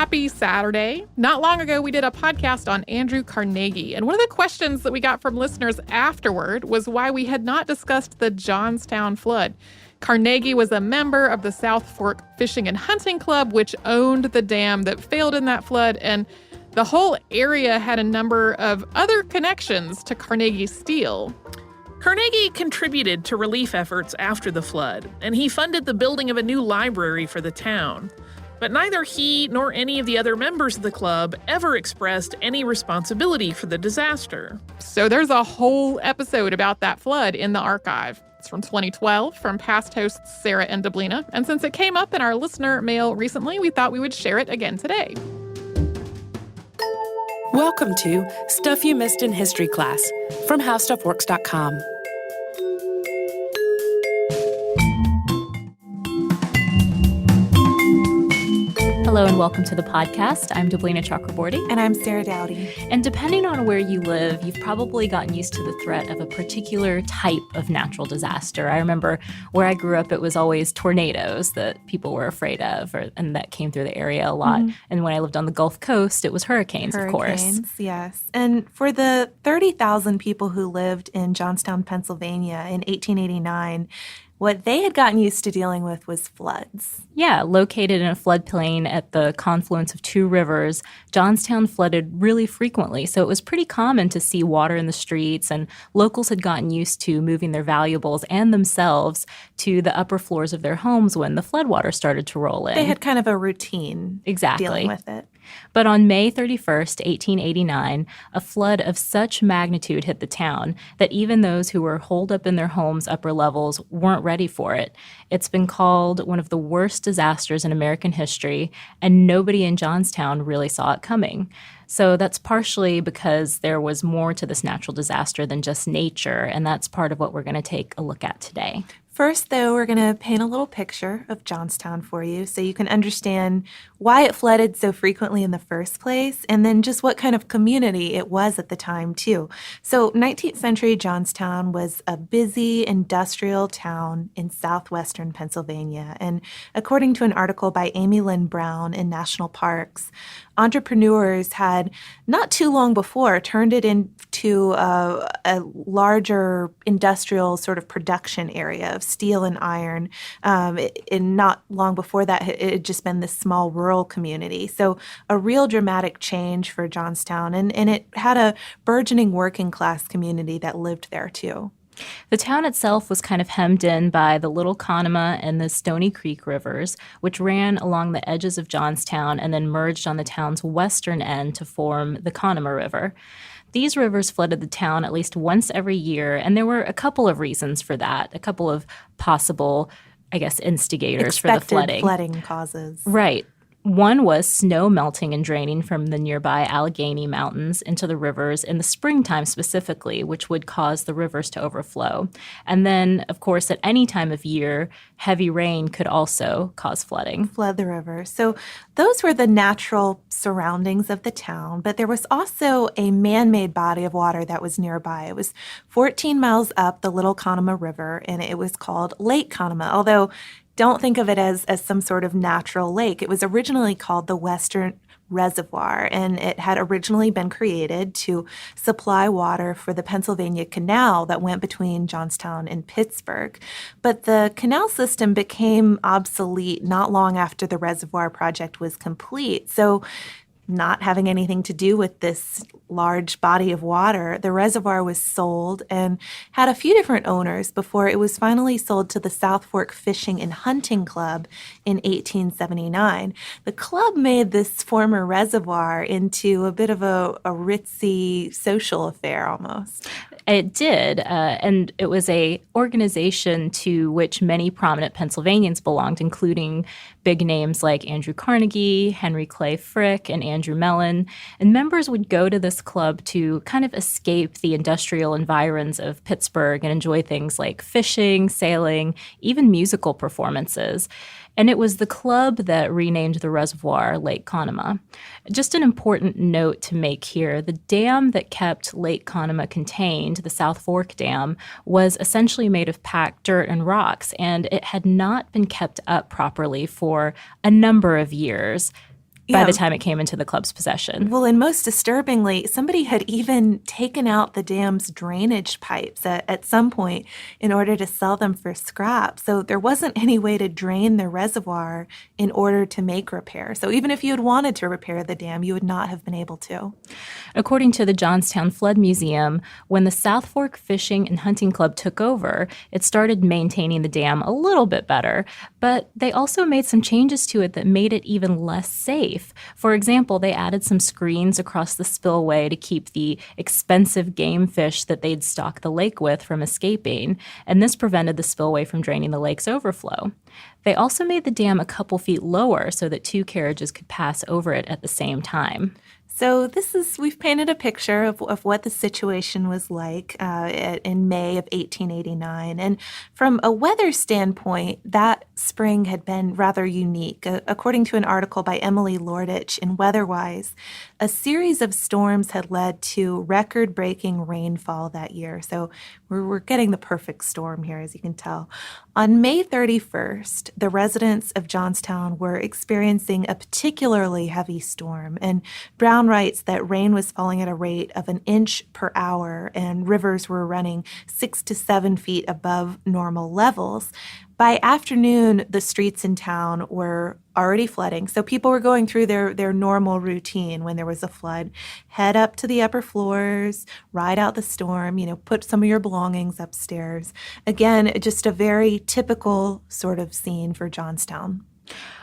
Happy Saturday. Not long ago, we did a podcast on Andrew Carnegie, and one of the questions that we got from listeners afterward was why we had not discussed the Johnstown flood. Carnegie was a member of the South Fork Fishing and Hunting Club, which owned the dam that failed in that flood, and the whole area had a number of other connections to Carnegie Steel. Carnegie contributed to relief efforts after the flood, and he funded the building of a new library for the town. But neither he nor any of the other members of the club ever expressed any responsibility for the disaster. So there's a whole episode about that flood in the archive. It's from 2012 from past hosts Sarah and Deblina. And since it came up in our listener mail recently, we thought we would share it again today. Welcome to Stuff You Missed in History Class from HowStuffWorks.com. Hello and welcome to the podcast. I'm Deblina Chakraborty. And I'm Sarah Dowdy. And depending on where you live, you've probably gotten used to the threat of a particular type of natural disaster. I remember where I grew up, it was always tornadoes that people were afraid of, and that came through the area a lot. Mm-hmm. And when I lived on the Gulf Coast, it was hurricanes, of course. Yes. And for the 30,000 people who lived in Johnstown, Pennsylvania in 1889, what they had gotten used to dealing with was floods. Yeah, located in a floodplain at the confluence of two rivers, Johnstown flooded really frequently, so it was pretty common to see water in the streets, and locals had gotten used to moving their valuables and themselves to the upper floors of their homes when the floodwater started to roll in. They had kind of a routine dealing with it. But on May 31st, 1889, a flood of such magnitude hit the town that even those who were holed up in their homes' upper levels weren't ready for it. It's been called one of the worst disasters in American history, and nobody in Johnstown really saw it coming. So that's partially because there was more to this natural disaster than just nature, and that's part of what we're going to take a look at today. First, though, we're going to paint a little picture of Johnstown for you so you can understand why it flooded so frequently in the first place, and then just what kind of community it was at the time, too. So 19th century Johnstown was a busy industrial town in southwestern Pennsylvania. And according to an article by Amy Lynn Brown in National Parks, entrepreneurs had not too long before turned it into a larger industrial sort of production area of steel and iron. And not long before that, it had just been this small rural community. So a real dramatic change for Johnstown. And it had a burgeoning working class community that lived there too. The town itself was kind of hemmed in by the Little Conemaugh and the Stony Creek rivers, which ran along the edges of Johnstown and then merged on the town's western end to form the Conemaugh River. These rivers flooded the town at least once every year, and there were a couple of reasons for that, a couple of possible, instigators for the flooding. Flooding causes. Right. One was snow melting and draining from the nearby Allegheny Mountains into the rivers in the springtime specifically, which would cause the rivers to overflow. And then, of course, at any time of year, heavy rain could also cause flooding. Flood the river. So those were the natural surroundings of the town, but there was also a man-made body of water that was nearby. It was 14 miles up the Little Conemaugh River, and it was called Lake Conemaugh, although don't think of it as some sort of natural lake. It was originally called the Western Reservoir, and it had originally been created to supply water for the Pennsylvania Canal that went between Johnstown and Pittsburgh. But the canal system became obsolete not long after the reservoir project was complete. So not having anything to do with this large body of water, the reservoir was sold and had a few different owners before it was finally sold to the South Fork Fishing and Hunting Club in 1879. The club made this former reservoir into a bit of a ritzy social affair almost. It did, and it was a organization to which many prominent Pennsylvanians belonged, including big names like Andrew Carnegie, Henry Clay Frick, and Andrew Mellon. And members would go to this club to kind of escape the industrial environs of Pittsburgh and enjoy things like fishing, sailing, even musical performances. And it was the club that renamed the reservoir Lake Conemaugh. Just an important note to make here, the dam that kept Lake Conemaugh contained, the South Fork Dam, was essentially made of packed dirt and rocks, and it had not been kept up properly for a number of years. by the time it came into the club's possession. Well, and most disturbingly, somebody had even taken out the dam's drainage pipes at some point in order to sell them for scrap. So there wasn't any way to drain the reservoir in order to make repair. So even if you had wanted to repair the dam, you would not have been able to. According to the Johnstown Flood Museum, when the South Fork Fishing and Hunting Club took over, it started maintaining the dam a little bit better, but they also made some changes to it that made it even less safe. For example, they added some screens across the spillway to keep the expensive game fish that they'd stocked the lake with from escaping, and this prevented the spillway from draining the lake's overflow. They also made the dam a couple feet lower so that 2 carriages could pass over it at the same time. So we've painted a picture of what the situation was like in May of 1889. And from a weather standpoint, that spring had been rather unique. According to an article by Emily Lordich in Weatherwise, a series of storms had led to record-breaking rainfall that year. So we're getting the perfect storm here, as you can tell. On May 31st, the residents of Johnstown were experiencing a particularly heavy storm, and Brown writes that rain was falling at a rate of 1 inch per hour, and rivers were running 6 to 7 feet above normal levels. By afternoon, the streets in town were already flooding, so people were going through their normal routine when there was a flood. Head up to the upper floors, ride out the storm, put some of your belongings upstairs. Again, just a very typical sort of scene for Johnstown.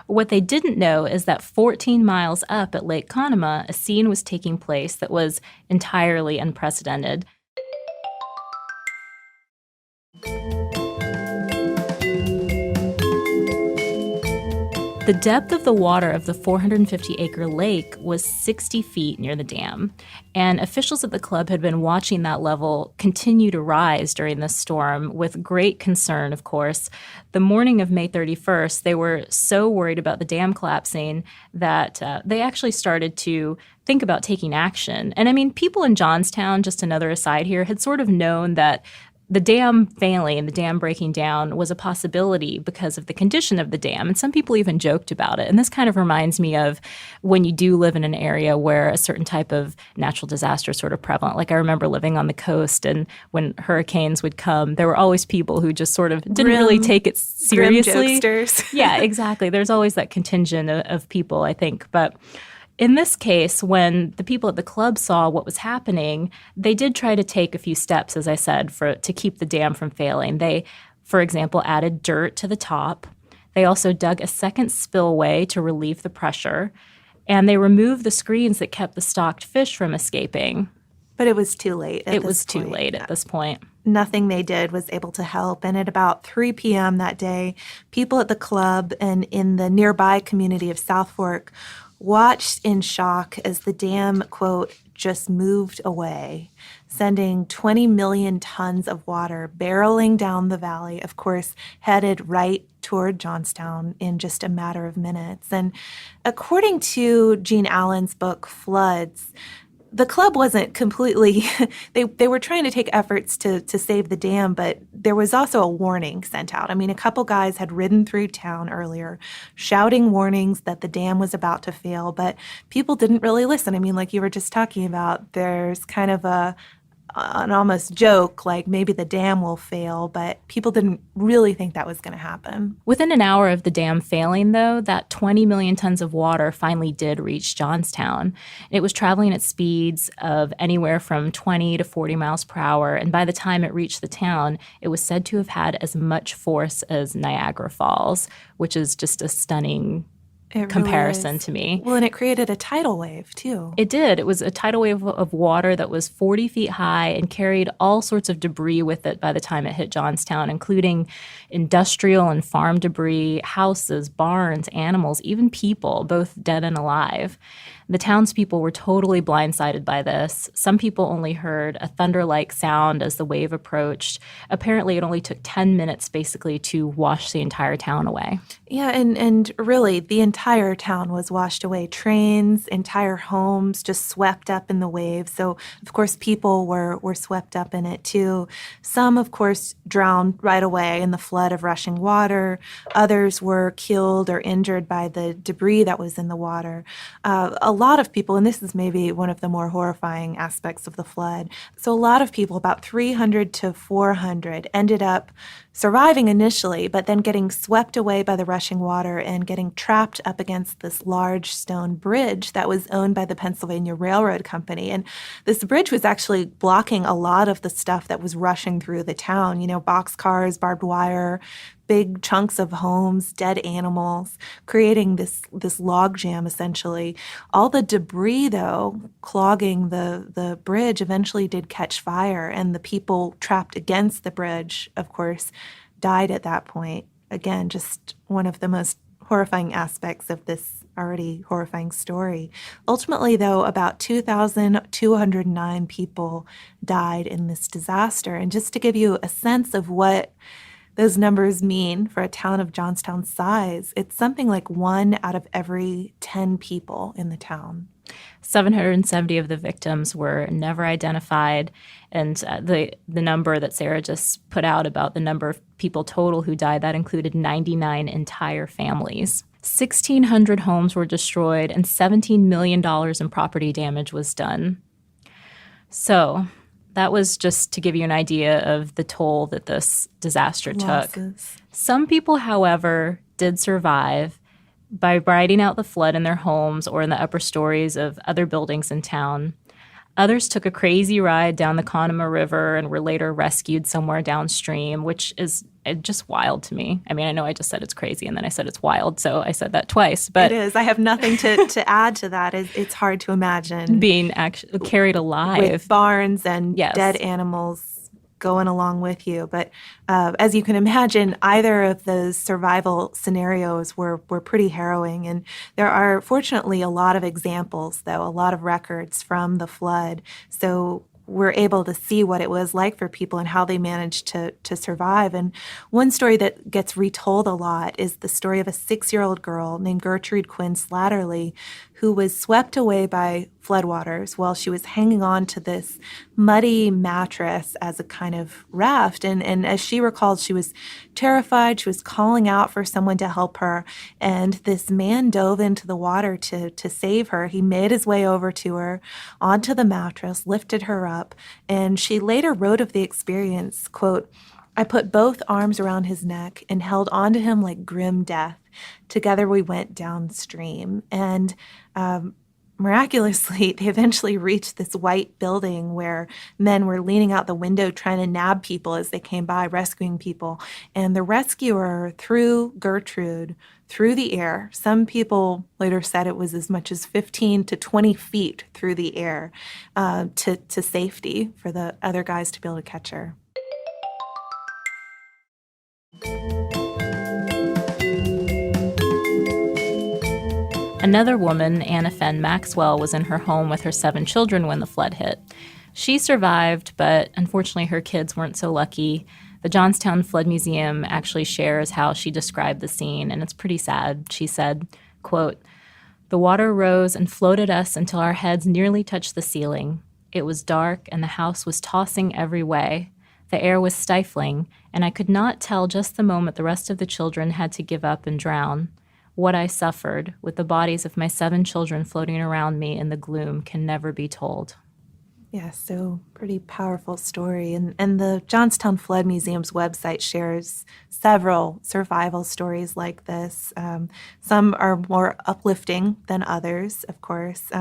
What they didn't know is that 14 miles up at Lake Conemaugh, a scene was taking place that was entirely unprecedented. The depth of the water of the 450-acre lake was 60 feet near the dam, and officials at the club had been watching that level continue to rise during this storm with great concern, of course. The morning of May 31st, they were so worried about the dam collapsing that they actually started to think about taking action. And I mean, people in Johnstown, just another aside here, had sort of known that the dam failing, the dam breaking down, was a possibility because of the condition of the dam. And some people even joked about it. And this kind of reminds me of when you do live in an area where a certain type of natural disaster is sort of prevalent. Like I remember living on the coast, and when hurricanes would come, there were always people who just sort of didn't really take it seriously. Grim jokesters. Yeah, exactly. There's always that contingent of people, I think. But in this case, when the people at the club saw what was happening, they did try to take a few steps, as I said, to keep the dam from failing. They, for example, added dirt to the top. They also dug a second spillway to relieve the pressure. And they removed the screens that kept the stocked fish from escaping. But it was too late It was too late at this point. Nothing they did was able to help. And at about 3 p.m. that day, people at the club and in the nearby community of South Fork watched in shock as the dam, quote, just moved away, sending 20 million tons of water barreling down the valley, of course, headed right toward Johnstown in just a matter of minutes. And according to Gene Allen's book, Floods, the club wasn't completely, they were trying to take efforts to save the dam, but there was also a warning sent out. I mean, a couple guys had ridden through town earlier shouting warnings that the dam was about to fail, but people didn't really listen. I mean, like you were just talking about, there's kind of an almost joke, like maybe the dam will fail, but people didn't really think that was going to happen. Within an hour of the dam failing, though, that 20 million tons of water finally did reach Johnstown. It was traveling at speeds of anywhere from 20 to 40 miles per hour, and by the time it reached the town, it was said to have had as much force as Niagara Falls, which is just a stunning comparison to me. Well, and it created a tidal wave, too. It did. It was a tidal wave of water that was 40 feet high and carried all sorts of debris with it by the time it hit Johnstown, including industrial and farm debris, houses, barns, animals, even people, both dead and alive. The townspeople were totally blindsided by this. Some people only heard a thunder-like sound as the wave approached. Apparently, it only took 10 minutes, basically, to wash the entire town away. Yeah, and really, the entire entire town was washed away. Trains, entire homes just swept up in the waves. So, of course, people were swept up in it too. Some, of course, drowned right away in the flood of rushing water. Others were killed or injured by the debris that was in the water. A lot of people, and this is maybe one of the more horrifying aspects of the flood, so a lot of people, about 300 to 400, ended up surviving initially, but then getting swept away by the rushing water and getting trapped up against this large stone bridge that was owned by the Pennsylvania Railroad Company. And this bridge was actually blocking a lot of the stuff that was rushing through the town, boxcars, barbed wire, big chunks of homes, dead animals, creating this log jam, essentially. All the debris, though, clogging the bridge eventually did catch fire, and the people trapped against the bridge, of course, died at that point. Again, just one of the most horrifying aspects of this already horrifying story. Ultimately, though, about 2,209 people died in this disaster. And just to give you a sense of what those numbers mean for a town of Johnstown's size, it's something like 1 out of every 10 people in the town. 770 of the victims were never identified, and the number that Sarah just put out about the number of people total who died, that included 99 entire families. 1,600 homes were destroyed, and $17 million in property damage was done. So that was just to give you an idea of the toll that this disaster took. Some people, however, did survive by riding out the flood in their homes or in the upper stories of other buildings in town. Others took a crazy ride down the Conemaugh River and were later rescued somewhere downstream, which is just wild to me. I mean, I know I just said it's crazy and then I said it's wild, so I said that twice. But it is. I have nothing to add to that. It's hard to imagine being actually carried alive. With barns and yes. dead animals going along with you. But as you can imagine, either of those survival scenarios were pretty harrowing. And there are, fortunately, a lot of examples, though, a lot of records from the flood. So we're able to see what it was like for people and how they managed to survive. And one story that gets retold a lot is the story of a 6-year-old girl named Gertrude Quinn Slatterly, who was swept away by floodwaters while she was hanging on to this muddy mattress as a kind of raft. And as she recalled, she was terrified. She was calling out for someone to help her. And this man dove into the water to save her. He made his way over to her, onto the mattress, lifted her up. And she later wrote of the experience, quote, "I put both arms around his neck and held onto him like grim death. Together we went downstream." And miraculously, they eventually reached this white building where men were leaning out the window trying to nab people as they came by, rescuing people. And the rescuer threw Gertrude through the air. Some people later said it was as much as 15 to 20 feet through the air to safety for the other guys to be able to catch her. Another woman, Anna Fenn Maxwell, was in her home with her 7 children when the flood hit. She survived, but unfortunately her kids weren't so lucky. The Johnstown Flood Museum actually shares how she described the scene, and it's pretty sad. She said, quote, "The water rose and floated us until our heads nearly touched the ceiling. It was dark, and the house was tossing every way. The air was stifling, and I could not tell just the moment the rest of the children had to give up and drown. What I suffered, with the bodies of my 7 children floating around me in the gloom, can never be told." Yeah, so pretty powerful story. And the Johnstown Flood Museum's website shares several survival stories like this. Some are more uplifting than others, of course.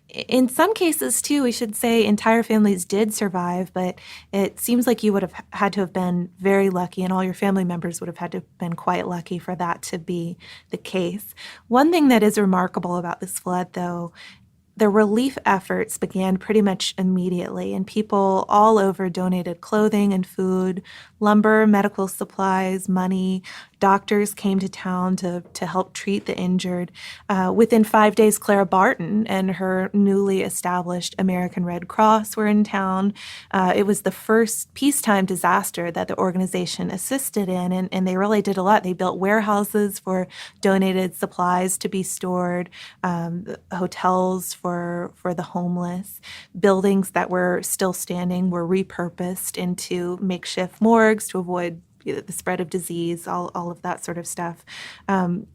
In some cases, too, we should say entire families did survive, but it seems like you would have had to have been very lucky, and all your family members would have had to have been quite lucky for that to be the case. One thing that is remarkable about this flood, though, the relief efforts began pretty much immediately, and people all over donated clothing and food, lumber, medical supplies, money. Doctors came to town to help treat the injured. Within 5 days, Clara Barton and her newly established American Red Cross were in town. It was the first peacetime disaster that the organization assisted in, and they really did a lot. They built warehouses for donated supplies to be stored, hotels for the homeless. Buildings that were still standing were repurposed into makeshift morgues to avoid the spread of disease, all of that sort of stuff.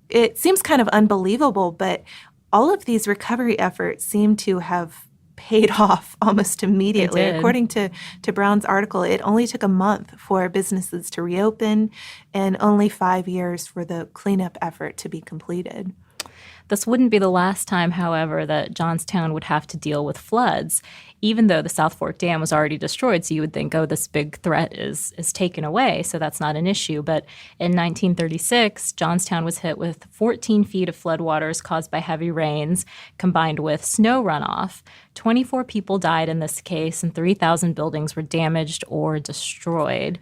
It seems kind of unbelievable, but all of these recovery efforts seem to have paid off almost immediately. According to Brown's article, it only took a month for businesses to reopen and only 5 years for the cleanup effort to be completed. This wouldn't be the last time, however, that Johnstown would have to deal with floods, even though the South Fork Dam was already destroyed. So you would think, oh, this big threat is taken away, so that's not an issue. But in 1936, Johnstown was hit with 14 feet of floodwaters caused by heavy rains combined with snow runoff. 24 people died in this case, and 3,000 buildings were damaged or destroyed.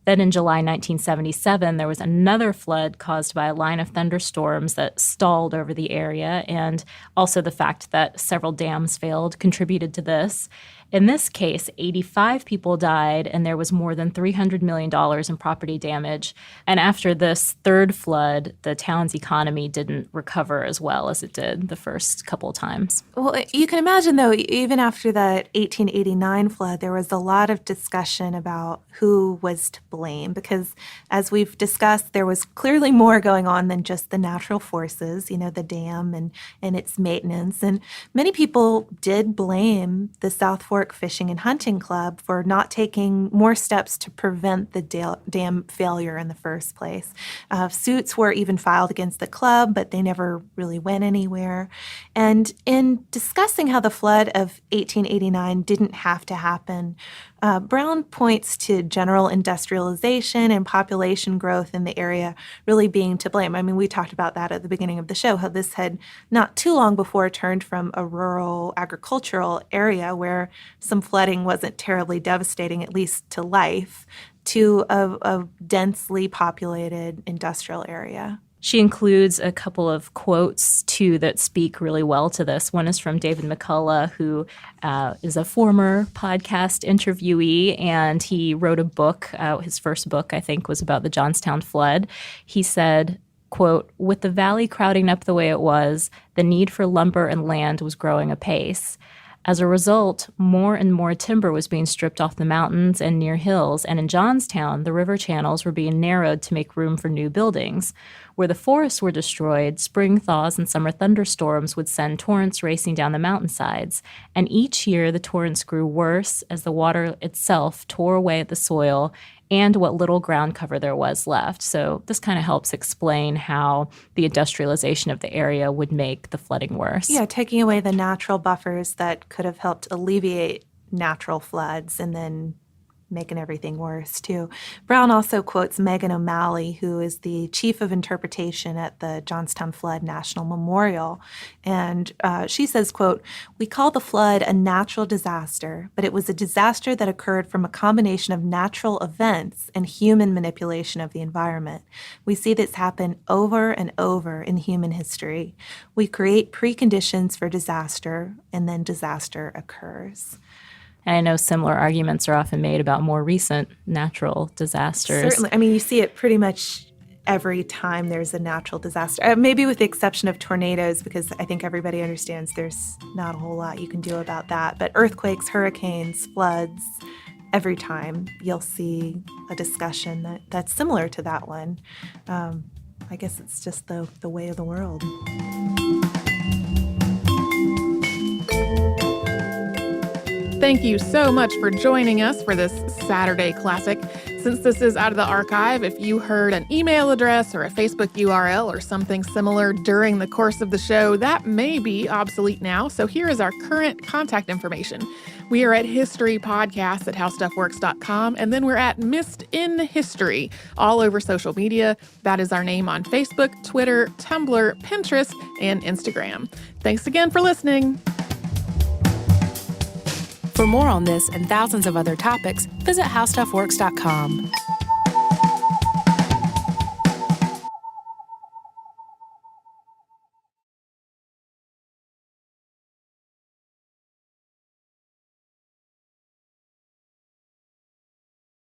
Then in July 1977, there was another flood caused by a line of thunderstorms that stalled over the area, and also the fact that several dams failed contributed to this. In this case, 85 people died, and there was more than $300 million in property damage. And after this third flood, the town's economy didn't recover as well as it did the first couple of times. Well, you can imagine, though, even after that 1889 flood, there was a lot of discussion about who was to blame, because as we've discussed, there was clearly more going on than just the natural forces, the dam and its maintenance. And many people did blame the South Fork Fishing and Hunting Club for not taking more steps to prevent the dam failure in the first place. Suits were even filed against the club, but they never really went anywhere. And in discussing how the flood of 1889 didn't have to happen, Brown points to general industrialization and population growth in the area really being to blame. I mean, we talked about that at the beginning of the show, how this had not too long before turned from a rural agricultural area where some flooding wasn't terribly devastating, at least to life, to a densely populated industrial area. She includes a couple of quotes, too, that speak really well to this. One is from David McCullough, who is a former podcast interviewee, and he wrote a book. His first book, I think, was about the Johnstown flood. He said, quote, "With the valley crowding up the way it was, the need for lumber and land was growing apace. As a result, more and more timber was being stripped off the mountains and near hills, and in Johnstown, the river channels were being narrowed to make room for new buildings. Where the forests were destroyed, spring thaws and summer thunderstorms would send torrents racing down the mountainsides, and each year the torrents grew worse as the water itself tore away at the soil and what little ground cover there was left." So this kind of helps explain how the industrialization of the area would make the flooding worse. Yeah, taking away the natural buffers that could have helped alleviate natural floods and then making everything worse, too. Brown also quotes Megan O'Malley, who is the chief of interpretation at the Johnstown Flood National Memorial. And she says, quote, "We call the flood a natural disaster, but it was a disaster that occurred from a combination of natural events and human manipulation of the environment. We see this happen over and over in human history. We create preconditions for disaster, and then disaster occurs." And I know similar arguments are often made about more recent natural disasters. Certainly. I mean, you see it pretty much every time there's a natural disaster, maybe with the exception of tornadoes, because I think everybody understands there's not a whole lot you can do about that. But earthquakes, hurricanes, floods, every time you'll see a discussion that's similar to that one. I guess it's just the way of the world. Thank you so much for joining us for this Saturday Classic. Since this is out of the archive, if you heard an email address or a Facebook URL or something similar during the course of the show, that may be obsolete now. So here is our current contact information. We are at historypodcasts@howstuffworks.com, and then we're at Missed in History all over social media. That is our name on Facebook, Twitter, Tumblr, Pinterest, and Instagram. Thanks again for listening. For more on this and thousands of other topics, visit howstuffworks.com.